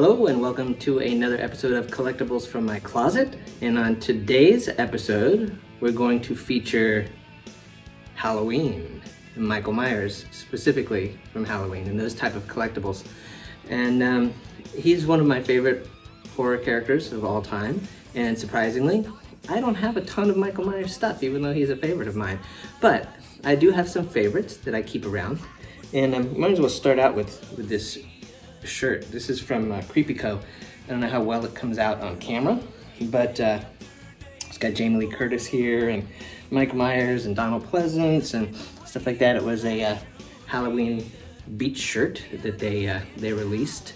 Hello and welcome to another episode of Collectibles from My Closet. And on today's episode, we're going to feature Halloween and Michael Myers, specifically from Halloween and those type of collectibles. And he's one of my favorite horror characters of all time. And surprisingly, I don't have a ton of Michael Myers stuff, even though he's a favorite of mine. But I do have some favorites that I keep around. And I might as well start out with this shirt. This is from Creepy Co. I don't know how well it comes out on camera, but it's got Jamie Lee Curtis here and Mike Myers and Donald Pleasance and stuff like that. It was a Halloween beach shirt that they released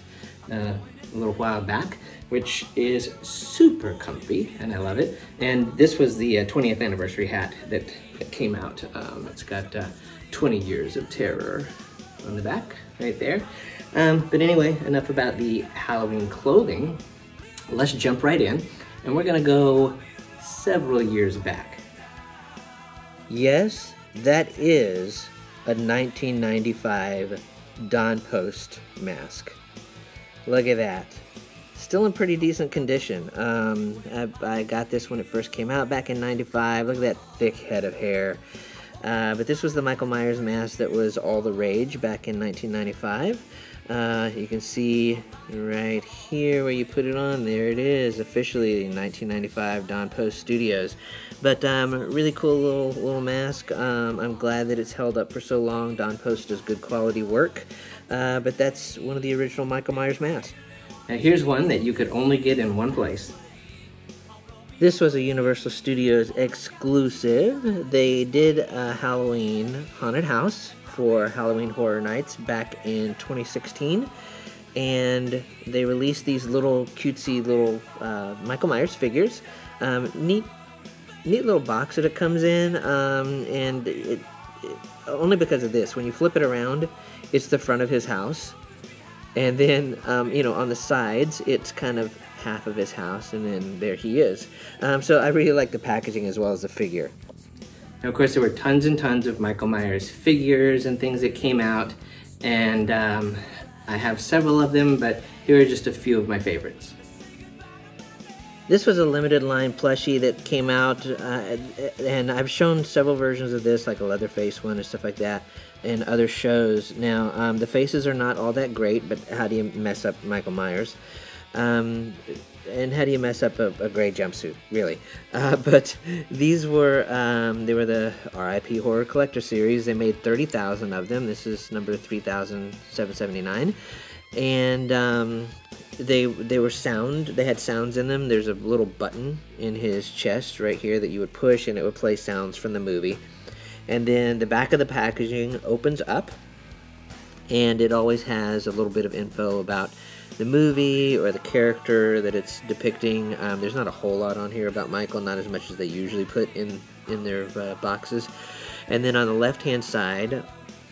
a little while back, which is super comfy and I love it. And this was the 20th anniversary hat that came out. It's got 20 years of terror on the back right there. But anyway, enough about the Halloween clothing. Let's jump right in, and we're gonna go several years back. Yes, that is a 1995 Don Post mask. Look at that. Still in pretty decent condition. I got this when it first came out back in '95. Look at that thick head of hair. But this was the Michael Myers mask that was all the rage back in 1995. You can see right here where you put it on. There it is, officially 1995 Don Post Studios. But really cool little mask. I'm glad that it's held up for so long. Don Post does good quality work. But that's one of the original Michael Myers masks. Now here's one that you could only get in one place. This was a Universal Studios exclusive. They did a Halloween haunted house for Halloween Horror Nights back in 2016, and they released these little cutesy little Michael Myers figures. Neat little box that it comes in, and it only because of this. When you flip it around, it's the front of his house, and then on the sides, it's kind of half of his house, and then there he is. So I really like the packaging as well as the figure. Now, of course, there were tons and tons of Michael Myers figures and things that came out, and I have several of them, but here are just a few of my favorites. This was a limited line plushie that came out, and I've shown several versions of this, like a Leatherface one and stuff like that, in other shows. Now, the faces are not all that great, but how do you mess up Michael Myers? And how do you mess up a gray jumpsuit, really? But these were, they were the RIP Horror Collector Series. They made 30,000 of them. This is number 3,779. And they were they had sounds in them. There's a little button in his chest right here that you would push, and it would play sounds from the movie. And then the back of the packaging opens up, and it always has a little bit of info about the movie or the character that it's depicting. There's not a whole lot on here about Michael, not as much as they usually put in their boxes. And then on the left-hand side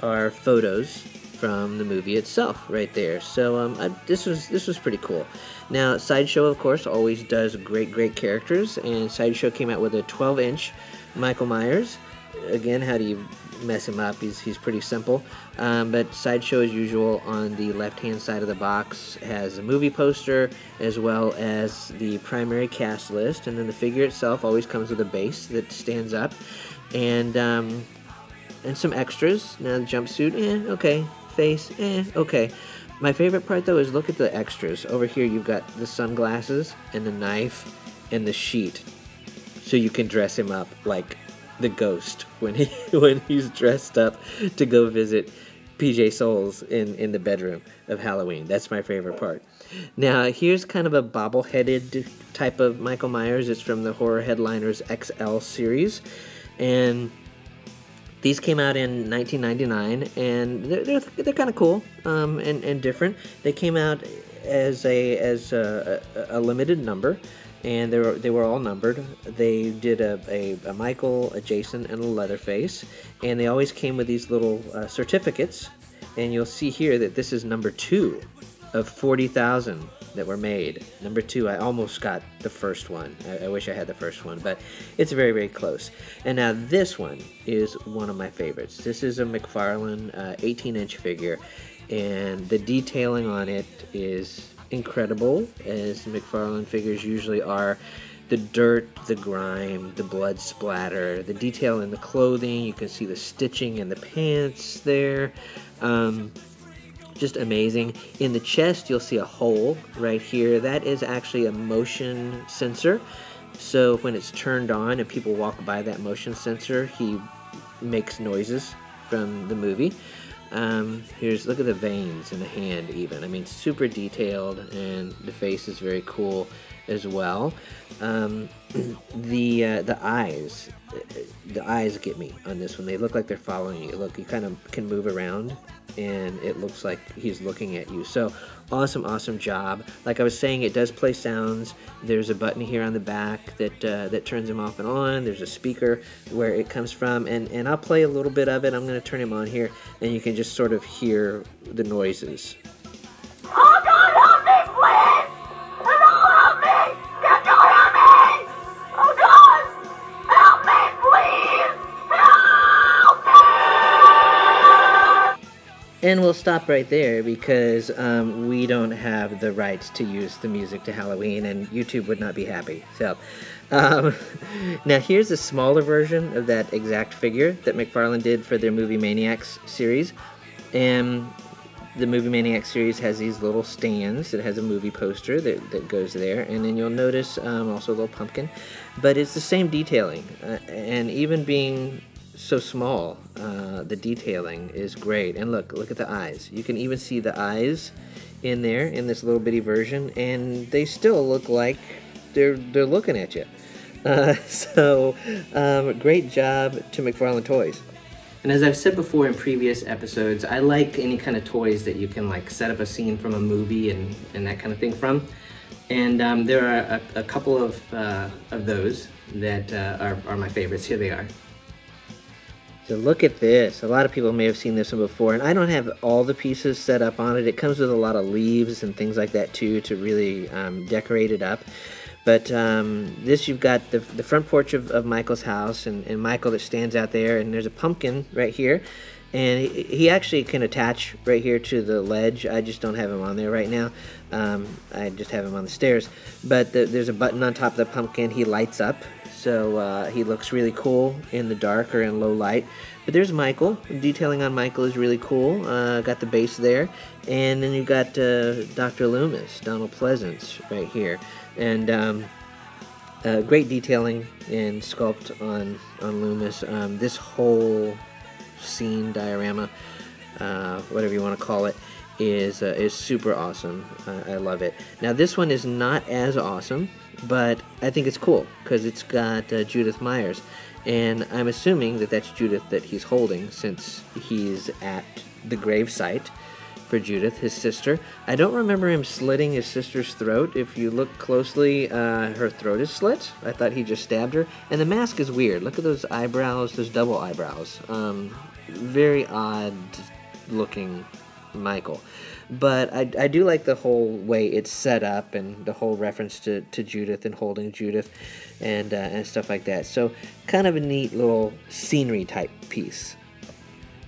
are photos from the movie itself, right there. So this was pretty cool. Now, Sideshow, of course, always does great characters, and Sideshow came out with a 12-inch Michael Myers. Again, how do you mess him up? He's pretty simple. But Sideshow, as usual, on the left-hand side of the box has a movie poster as well as the primary cast list, and then the figure itself always comes with a base that stands up, and some extras. Now the jumpsuit, okay. Face, okay. My favorite part though is look at the extras. Over here you've got the sunglasses and the knife and the sheet, so you can dress him up like the ghost when he's dressed up to go visit PJ Souls in the bedroom of Halloween. That's my favorite part. Now here's kind of a bobble-headed type of Michael Myers. It's from the Horror Headliners XL series, and these came out in 1999, and they're kind of cool and different. They came out as a limited number, and they were all numbered. They did a Michael, a Jason, and a Leatherface, and they always came with these little certificates. And you'll see here that this is number 2 of 40,000 that were made. Number 2, I almost got the first one. I wish I had the first one, but it's very close. And now this one is one of my favorites. This is a McFarlane 18-inch figure, and the detailing on it is incredible, as McFarlane figures usually are. The dirt, the grime, the blood splatter, the detail in the clothing. You can see the stitching in the pants there. Just amazing. In the chest, you'll see a hole right here. That is actually a motion sensor. So when it's turned on and people walk by that motion sensor, he makes noises from the movie. Look at the veins in the hand even. I mean, super detailed, and the face is very cool as well. The eyes get me on this one. They look like they're following you. Look, you kind of can move around, and it looks like he's looking at you. So awesome job. Like I was saying, it does play sounds. There's a button here on the back that turns him off and on. There's a speaker where it comes from, and I'll play a little bit of it. I'm going to turn him on here, and you can just sort of hear the noises. Oh God, help me, please! Help me! Get God, help me! Oh God! Help me, please! Help me! And we'll stop right there because we don't have the rights to use the music to Halloween, and YouTube would not be happy. So, now here's a smaller version of that exact figure that McFarlane did for their Movie Maniacs series. And the Movie Maniacs series has these little stands. It has a movie poster that goes there, and then you'll notice also a little pumpkin. But it's the same detailing, and even being so small, the detailing is great. And look at the eyes. You can even see the eyes in there in this little bitty version, and they still look like they're looking at you. Great job to McFarlane Toys. And as I've said before in previous episodes, I like any kind of toys that you can like set up a scene from a movie and that kind of thing from. And there are a couple of those that are my favorites. Here they are. So look at this. A lot of people may have seen this one before, and I don't have all the pieces set up on it. It comes with a lot of leaves and things like that too to really decorate it up. But this, you've got the front porch of Michael's house, and Michael that stands out there, and there's a pumpkin right here. And he actually can attach right here to the ledge. I just don't have him on there right now. I just have him on the stairs. But there's a button on top of the pumpkin. He lights up, so he looks really cool in the dark or in low light. But there's Michael. Detailing on Michael is really cool. Got the base there. And then you've got Dr. Loomis, Donald Pleasance, right here. And great detailing and sculpt on Loomis. This whole scene diorama, whatever you want to call it, is super awesome. I love it. Now this one is not as awesome, but I think it's cool because it's got Judith Myers, and I'm assuming that that's Judith that he's holding since he's at the gravesite for Judith, his sister. I don't remember him slitting his sister's throat. If you look closely, her throat is slit. I thought he just stabbed her. And the mask is weird. Look at those eyebrows, those double eyebrows. Very odd looking Michael. But I do like the whole way it's set up and the whole reference to Judith and holding Judith and stuff like that. So kind of a neat little scenery type piece.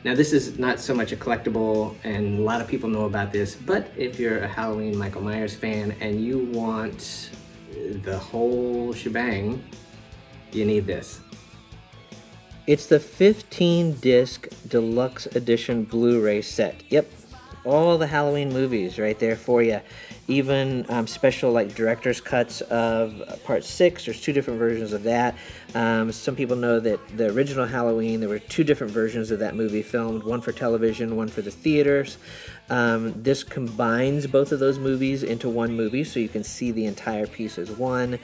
Now this is not so much a collectible, and a lot of people know about this, but if you're a Halloween Michael Myers fan and you want the whole shebang, you need this. It's the 15-disc deluxe edition Blu-ray set. Yep, all the Halloween movies right there for you. Even special like director's cuts of part 6. There's 2 different versions of that. Some people know that the original Halloween, there were 2 different versions of that movie filmed, one for television, one for the theaters. This combines both of those movies into one movie, so you can see the entire piece as one.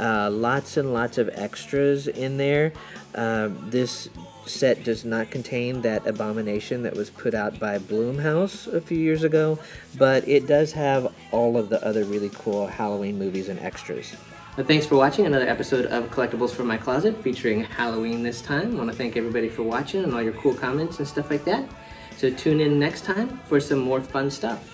Lots and lots of extras in there. This set does not contain that abomination that was put out by Blumhouse a few years ago, but it does have all of the other really cool Halloween movies and extras. Well, thanks for watching another episode of Collectibles From My Closet, featuring Halloween this time. I want to thank everybody for watching and all your cool comments and stuff like that. So tune in next time for some more fun stuff.